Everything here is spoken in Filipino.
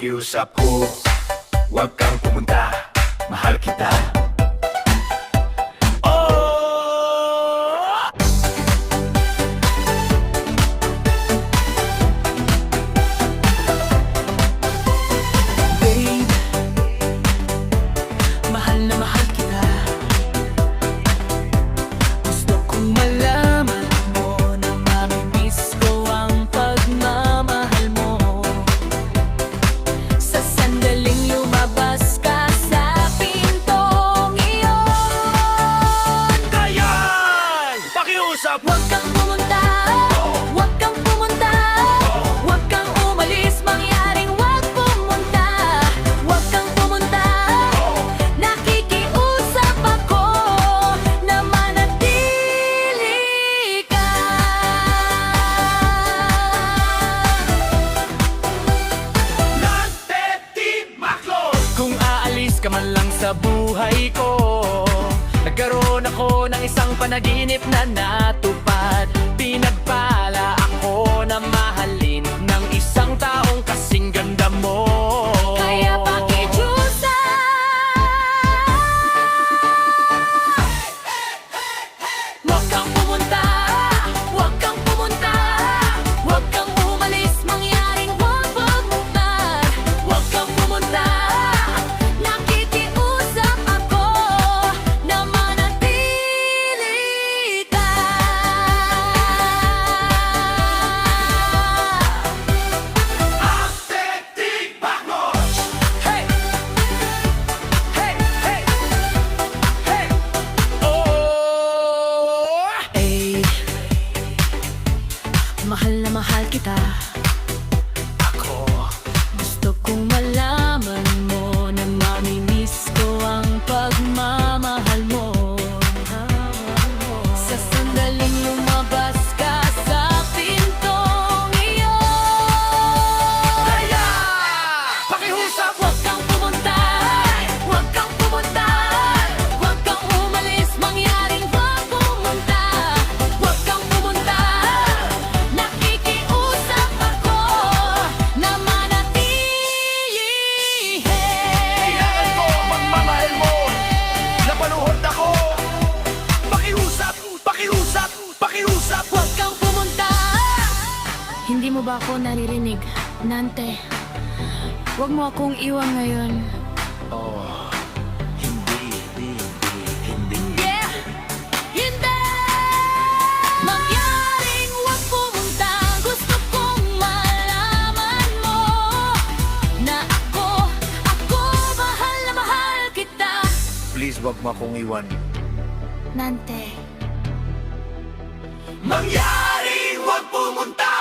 pakiusap ko, huwag kang pumunta, mahal kita. Huwag kang pumunta, huwag kang pumunta, huwag kang umalis, mangyaring huwag pumunta. Huwag kang pumunta, nakikiusap ako na manatili ka. Kung aalis ka man lang sa buhay ko, nagkaroon ako ng isang panaginip na natupad. Pinagpala ako na mahalin ng isang taong kasing ganda mo. Kaya pakiusa, huwag kang pumunta, huwag kang pumunta, huwag kang umalis, mangyaring huwag pumunta. Huwag kang pumunta, nakikiusap ako na manatili ka. Hey! Hey! Hey! Hey! Oh! Eh, mahal na mahal kita. Gusto kong malaman mo na mamimiss ko ang pagmamahal mo. Sa sandaling lumabas ka sa pintong iyon. Kaya! Pakiusap! Huwag kang pumunta, huwag kang pumunta, huwag kang umalis, mangyaring huwag pumunta. Huwag kang pumunta, nakikiusap ako na manatili. Kailangan ko ang pagmamahal mo. Napaluhod ako. Pakiusap! Pakiusap! Pakiusap! Huwag kang pumunta. Hindi mo ba ako naririnig, Nante? Huwag mo akong iwan ngayon. Yeah! Hindi! Mangyaring huwag pumunta. Gusto kong malaman mo na ako mahal na mahal kita. Please, huwag mo akong iwan. Nante. Mangyaring huwag pumunta.